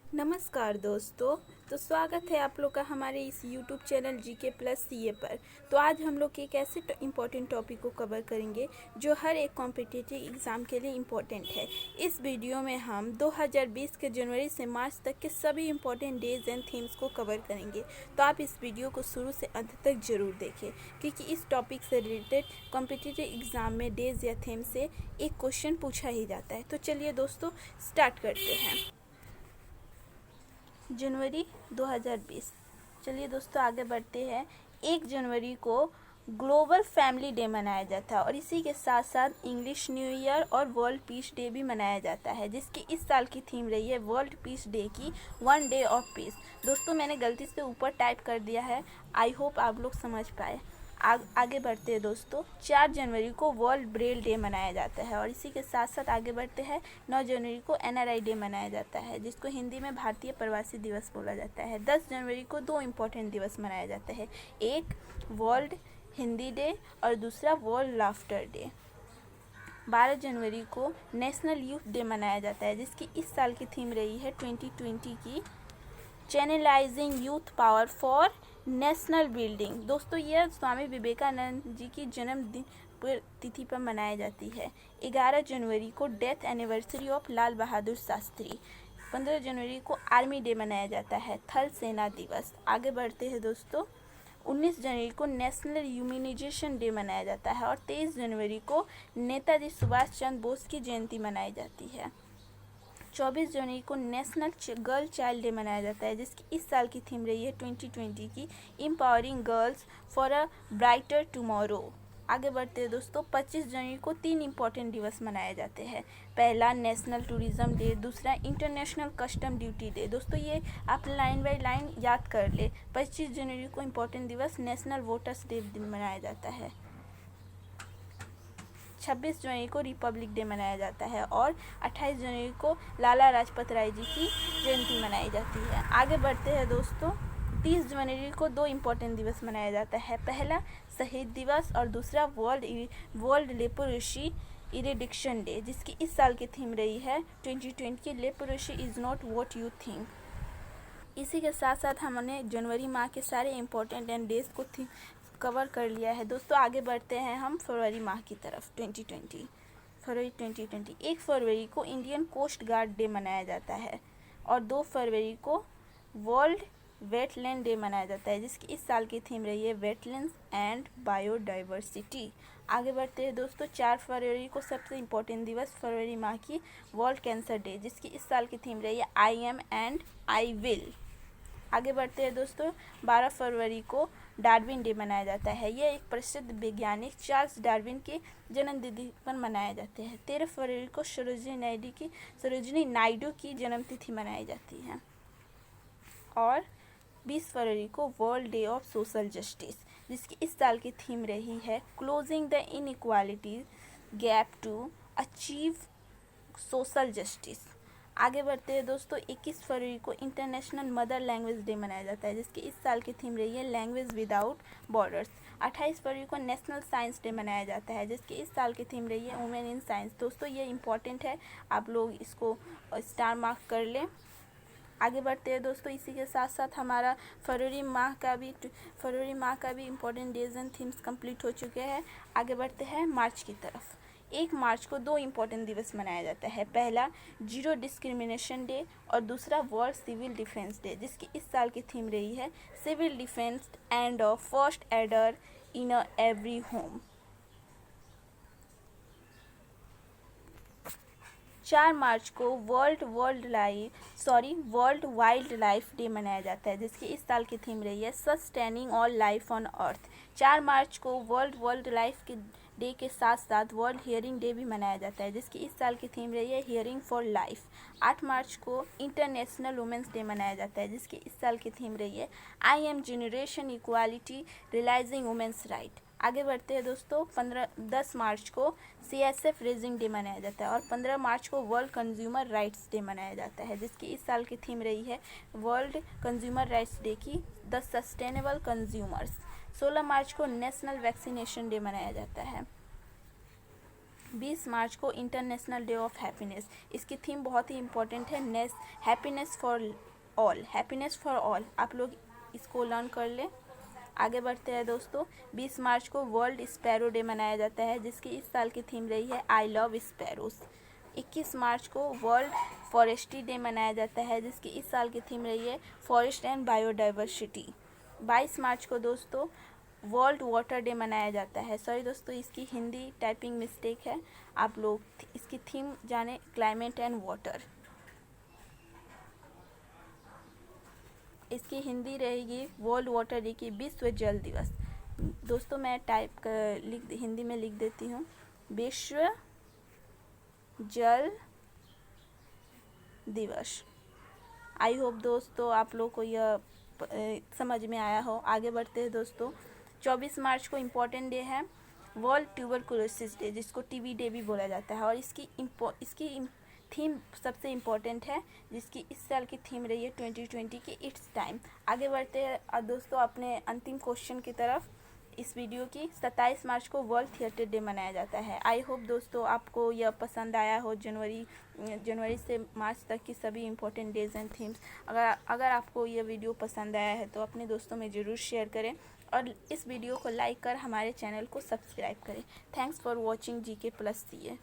नमस्कार दोस्तों। तो स्वागत है आप लोग का हमारे इस YouTube channel GK plus CA पर। तो आज हम लोग एक ऐसे इम्पोर्टेंट टॉपिक को कवर करेंगे जो हर एक कॉम्पिटिटिव एग्ज़ाम के लिए इम्पोर्टेंट है। इस वीडियो में हम 2020 के जनवरी से मार्च तक के सभी इम्पोर्टेंट डेज एंड थीम्स को कवर करेंगे। तो आप इस वीडियो को शुरू से अंत तक ज़रूर देखें, क्योंकि इस टॉपिक से रिलेटेड कॉम्पिटिटिव एग्ज़ाम में डेज या थीम से एक क्वेश्चन पूछा ही जाता है। तो चलिए दोस्तों स्टार्ट करते हैं। जनवरी 2020। चलिए दोस्तों आगे बढ़ते हैं। 1 जनवरी को ग्लोबल फैमिली डे मनाया जाता है और इसी के साथ साथ इंग्लिश न्यू ईयर और वर्ल्ड पीस डे भी मनाया जाता है, जिसकी इस साल की थीम रही है वर्ल्ड पीस डे की 1 डे ऑफ पीस। दोस्तों मैंने गलती से ऊपर टाइप कर दिया है, आई होप आप लोग समझ पाए। आगे बढ़ते हैं दोस्तों। 4 जनवरी को वर्ल्ड ब्रेल डे मनाया जाता है और इसी के साथ साथ आगे बढ़ते हैं। 9 जनवरी को एनआरआई डे मनाया जाता है, जिसको हिंदी में भारतीय प्रवासी दिवस बोला जाता है। 10 जनवरी को 2 इम्पोर्टेंट दिवस मनाए जाते हैं, एक वर्ल्ड हिंदी डे और दूसरा वर्ल्ड लाफ्टर डे। 12 जनवरी को नेशनल यूथ डे मनाया जाता है, जिसकी इस साल की थीम रही है 2020 की channelising youth power for national building. दोस्तों यह स्वामी विवेकानंद जी की जन्मदिन तिथि पर मनाई जाती है। 11 जनवरी को death anniversary of Lal Bahadur Shastri. 15 जनवरी को आर्मी डे मनाया जाता है, थल सेना दिवस। आगे बढ़ते हैं दोस्तों। 19 जनवरी को नेशनल ह्यूमनाइजेशन डे मनाया जाता है और 23 जनवरी को नेताजी सुभाष चंद्र बोस की जयंती मनाई जाती है। 24 जनवरी को नेशनल गर्ल चाइल्ड डे मनाया जाता है, जिसकी इस साल की थीम रही है 2020 की empowering girls for a brighter tomorrow. आगे बढ़ते हैं दोस्तों। 25 जनवरी को 3 इम्पोर्टेंट दिवस मनाए जाते हैं। पहला नेशनल टूरिज्म डे, दूसरा इंटरनेशनल कस्टम ड्यूटी डे। दोस्तों ये आप लाइन बाय लाइन याद कर ले। 25 जनवरी को इम्पोर्टेंट दिवस नेशनल वोटर्स डे मनाया जाता है। 26 जनवरी को रिपब्लिक डे मनाया जाता है और 28 जनवरी को लाला लाजपत राय जी की जयंती मनाई जाती है। आगे बढ़ते हैं दोस्तों। 30 जनवरी को 2 इम्पोर्टेंट दिवस मनाया जाता है, पहला शहीद दिवस और दूसरा वर्ल्ड लेप्रोसी इरेडिक्शन डे, जिसकी इस साल की थीम रही है 2020 की leprosy is not what you think. इसी के साथ साथ हमने जनवरी माह के सारे इम्पोर्टेंट एंड डेज को कवर कर लिया है। दोस्तों आगे बढ़ते हैं हम फरवरी माह की तरफ। 2020 फरवरी 2020। 1 फरवरी को इंडियन कोस्ट गार्ड डे मनाया जाता है और 2 फरवरी को वर्ल्ड वेटलैंड डे मनाया जाता है, जिसकी इस साल की थीम रही है वेटलैंड्स एंड बायोडाइवर्सिटी। आगे बढ़ते हैं दोस्तों। 4 फरवरी को सबसे इम्पोर्टेंट दिवस फरवरी माह की वर्ल्ड कैंसर डे, जिसकी इस साल की थीम रही है I M and I will. आगे बढ़ते हैं दोस्तों। 12 फरवरी को डार्विन डे मनाया जाता है। यह एक प्रसिद्ध वैज्ञानिक चार्ल्स डार्विन के जन्मतिथि पर मनाए जाते हैं। 13 फरवरी को सरोजिनी नायडू की जन्मतिथि मनाई जाती है और 20 फरवरी को world day of social justice, जिसकी इस साल की थीम रही है closing the inequality gap to achieve social justice. आगे बढ़ते हैं दोस्तों। 21 फरवरी को इंटरनेशनल मदर लैंग्वेज डे मनाया जाता है, जिसकी इस साल की थीम रही है लैंग्वेज विदाउट बॉर्डर्स। 28 फरवरी को नेशनल साइंस डे मनाया जाता है, जिसकी इस साल की थीम रही है वुमेन इन साइंस। दोस्तों ये इंपॉर्टेंट है, आप लोग इसको स्टार मार्क कर लें। आगे बढ़ते हैं दोस्तों। इसी के साथ साथ हमारा फरवरी माह का भी important days and themes complete हो चुके हैं। आगे बढ़ते हैं मार्च की तरफ। 1 मार्च को 2 इम्पोर्टेंट दिवस मनाया जाता है, पहला जीरो डिस्क्रिमिनेशन डे और दूसरा वर्ल्ड सिविल डिफेंस डे, जिसकी इस साल की थीम रही है civil defence and a first aider in every home. 4 मार्च को वर्ल्ड वाइल्ड लाइफ डे मनाया जाता है, जिसकी इस साल की थीम रही है sustaining all life on earth. 4 मार्च को वर्ल्ड लाइफ के डे के साथ साथ वर्ल्ड हियरिंग डे भी मनाया जाता है, जिसकी इस साल की थीम रही है हियरिंग फॉर लाइफ। 8 मार्च को इंटरनेशनल वुमेंस डे मनाया जाता है, जिसकी इस साल की थीम रही है I am generation equality realising women's right. आगे बढ़ते हैं दोस्तों। 10 मार्च को CSF रेजिंग डे मनाया जाता है और 15 मार्च को वर्ल्ड कंज्यूमर राइट्स डे मनाया जाता है, जिसकी इस साल की थीम रही है वर्ल्ड कंज्यूमर राइट्स डे की द सस्टेनेबल कंज्यूमर्स। 16 मार्च को नेशनल वैक्सीनेशन डे मनाया जाता है। 20 मार्च को इंटरनेशनल डे ऑफ हैप्पीनेस। इसकी थीम बहुत ही इम्पोर्टेंट है, happiness for all, happiness for all. आप लोग इसको लर्न कर लें। आगे बढ़ते हैं दोस्तों। 20 मार्च को वर्ल्ड स्पैरो डे मनाया जाता है, जिसकी इस साल की थीम रही है आई लव स्पैरोस। 21 मार्च को वर्ल्ड फॉरेस्ट्री डे मनाया जाता है, जिसकी इस साल की थीम रही है फॉरेस्ट एंड बायोडाइवर्सिटी। 22 मार्च को दोस्तों वर्ल्ड वाटर डे मनाया जाता है। सॉरी दोस्तों, इसकी हिंदी टाइपिंग मिस्टेक है। आप लोग इसकी थीम जाने, क्लाइमेट एंड वाटर। इसकी हिंदी रहेगी वर्ल्ड वाटर डे की विश्व जल दिवस। दोस्तों मैं हिंदी में लिख देती हूँ, विश्व जल दिवस। आई होप दोस्तों आप लोग को यह समझ में आया हो। आगे बढ़ते हैं दोस्तों। 24 मार्च को इम्पोर्टेंट डे है वर्ल्ड ट्यूबरकुलोसिस डे, जिसको टीबी डे भी बोला जाता है, और इसकी थीम सबसे इम्पोर्टेंट है, जिसकी इस साल की थीम रही है 2020 की इट्स टाइम। आगे बढ़ते हैं दोस्तों अपने अंतिम क्वेश्चन की तरफ। इस वीडियो की 27 मार्च को वर्ल्ड थिएटर डे मनाया जाता है। आई होप दोस्तों आपको यह पसंद आया हो। जनवरी से मार्च तक की सभी इम्पोर्टेंट डेज एंड थीम्स। अगर आपको यह वीडियो पसंद आया है तो अपने दोस्तों में ज़रूर शेयर करें, और इस वीडियो को लाइक कर हमारे चैनल को सब्सक्राइब करें। Thanks for watching GK+ CA।